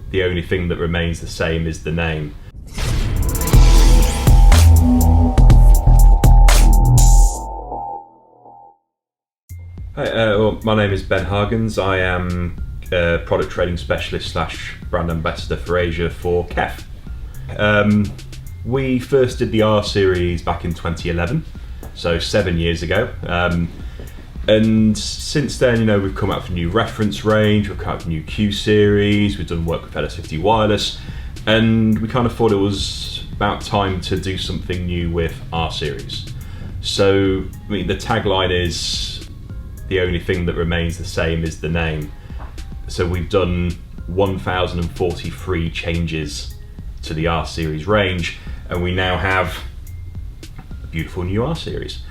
the only thing that remains the same is the name. Hi, my name is Ben Hagens. I am a product trading specialist / brand ambassador for Asia for KEF. We first did the R series back in 2011, so 7 years ago. And since then, we've come out with a new reference range, we've come out with a new Q series, we've done work with LS50 Wireless, and we kind of thought it was about time to do something new with R series. So, the tagline is, the only thing that remains the same is the name. So we've done 1,043 changes to the R series range, and we now have a beautiful new R series.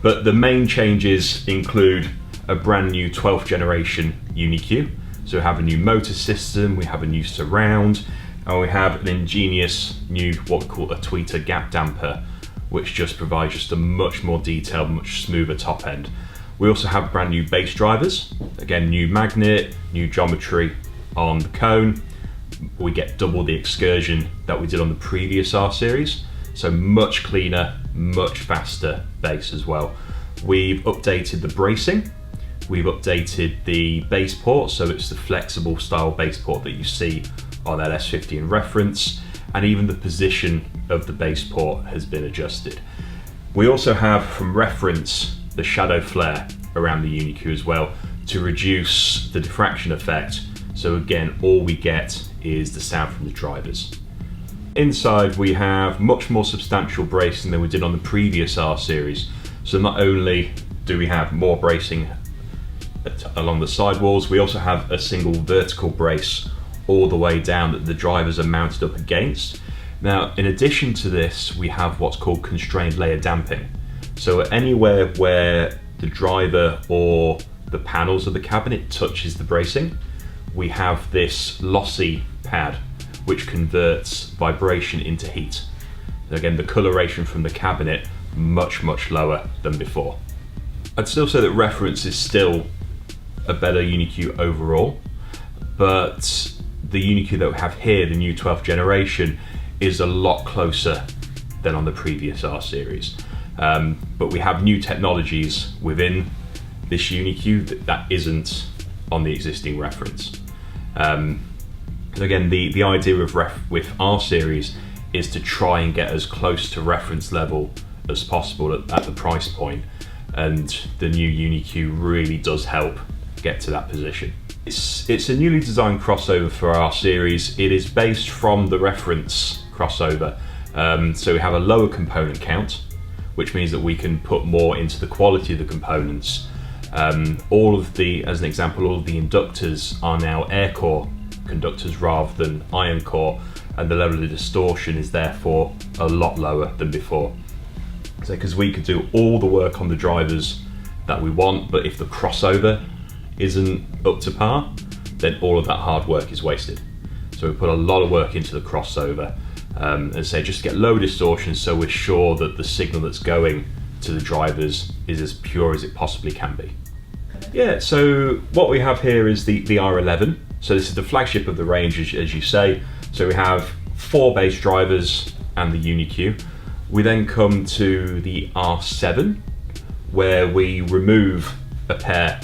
But the main changes include a brand new 12th generation UniQ. So we have a new motor system, we have a new surround, and we have an ingenious new, what we call a tweeter gap damper, which just provides just a much more detailed, much smoother top end. We also have brand new bass drivers, again new magnet, new geometry on the cone. We get double the excursion that we did on the previous R series, so much cleaner, much faster bass as well. We've updated the bracing, we've updated the bass port, so it's the flexible style bass port that you see on LS50 in reference, and even the position of the bass port has been adjusted. We also have, from reference, the shadow flare around the UniQ as well to reduce the diffraction effect. So again, all we get is the sound from the drivers. Inside we have much more substantial bracing than we did on the previous R series. So not only do we have more bracing along the sidewalls, we also have a single vertical brace all the way down that the drivers are mounted up against. Now, in addition to this, we have what's called constrained layer damping. So anywhere where the driver or the panels of the cabinet touches the bracing, we have this lossy pad which converts vibration into heat. Again, the coloration from the cabinet much lower than before. I'd still say that reference is still a better UniQ overall, but the UniQ that we have here, the new 12th generation, is a lot closer than on the previous R series. But we have new technologies within this UniQ that isn't on the existing reference. And again, the idea with R series is to try and get as close to reference level as possible at the price point, and the new UniQ really does help get to that position. It's a newly designed crossover for R series. It is based from the reference crossover, so we have a lower component count, which means that we can put more into the quality of the components. As an example, all of the inductors are now air core conductors rather than iron core, and the level of distortion is therefore a lot lower than before. So because we could do all the work on the drivers that we want, but if the crossover isn't up to par, then all of that hard work is wasted. So we put a lot of work into the crossover, and say just to get low distortion, so we're sure that the signal that's going to the drivers is as pure as it possibly can be. Yeah, so what we have here is the R11. So this is the flagship of the range, as you say. So we have 4 bass drivers and the UniQ. We then come to the R7, where we remove a pair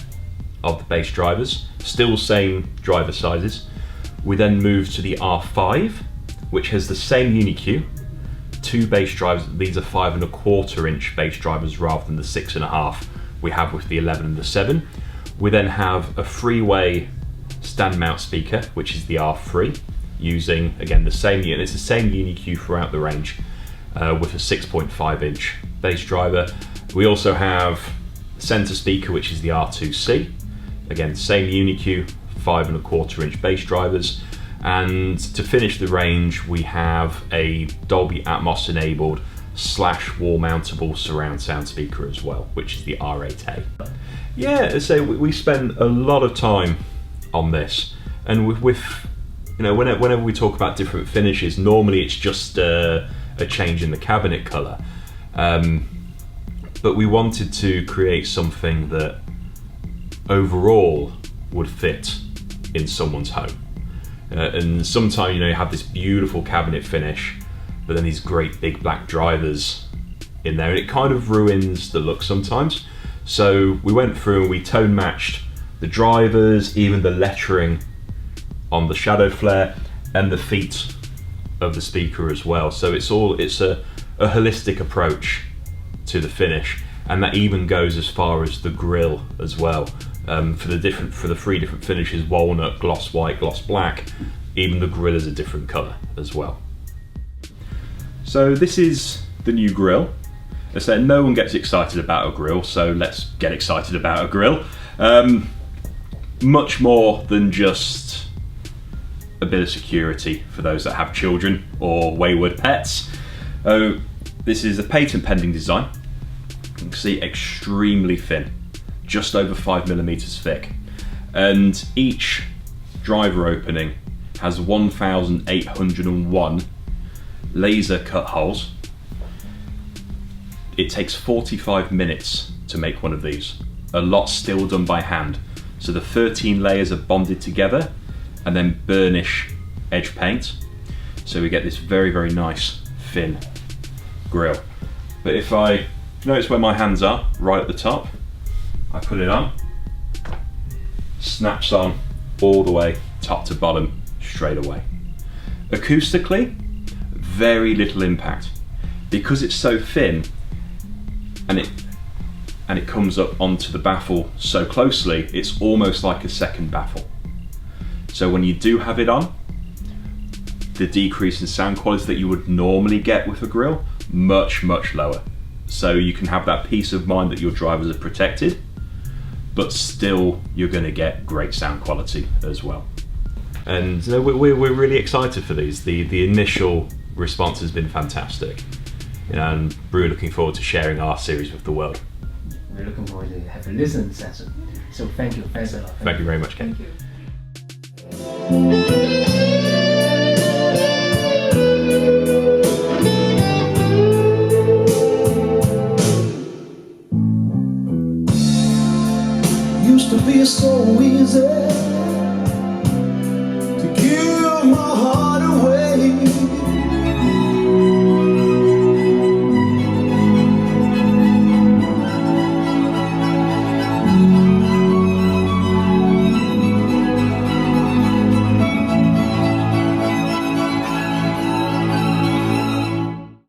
of the bass drivers, still same driver sizes. We then move to the R5, which has the same UniQ, 2 bass drivers. These are 5¼ inch bass drivers rather than the 6.5 we have with the 11 and the 7. We then have a freeway stand mount speaker, which is the R3, using again the same unit. It's the same UniQ throughout the range, with a 6.5 inch bass driver. We also have center speaker, which is the R2C, again same UniQ, 5¼ inch bass drivers. And to finish the range, we have a Dolby Atmos enabled / wall mountable surround sound speaker as well, which is the R8A. Yeah, so we spend a lot of time on this, and with whenever we talk about different finishes, normally it's just a change in the cabinet color, but we wanted to create something that overall would fit in someone's home. And sometimes, you have this beautiful cabinet finish, but then these great big black drivers in there, and it kind of ruins the look sometimes. So we went through and we tone matched the drivers, even the lettering on the shadow flare, and the feet of the speaker as well. So it's a holistic approach to the finish, and that even goes as far as the grille as well. For the 3 different finishes: walnut, gloss white, gloss black. Even the grille is a different colour as well. So this is the new grille. I said no one gets excited about a grille, so let's get excited about a grille. Much more than just a bit of security for those that have children or wayward pets. This is a patent pending design. You can see extremely thin, just over 5mm thick, and each driver opening has 1,801 laser cut holes. It takes 45 minutes to make one of these. A lot still done by hand. So the 13 layers are bonded together and then burnish edge paint. So we get this very, very nice thin grille. But if I notice where my hands are, right at the top, I put it on, snaps on all the way top to bottom straight away. Acoustically, very little impact. Because it's so thin and it comes up onto the baffle so closely, it's almost like a second baffle. So when you do have it on, the decrease in sound quality that you would normally get with a grille, much, much lower. So you can have that peace of mind that your drivers are protected, but still you're going to get great sound quality as well. And we're really excited for these. The initial response has been fantastic, and we're looking forward to sharing our series with the world. We're looking forward to have a listen session. So thank you, thanks a lot. Thank you very much, Ken. Thank you. Used to be so easy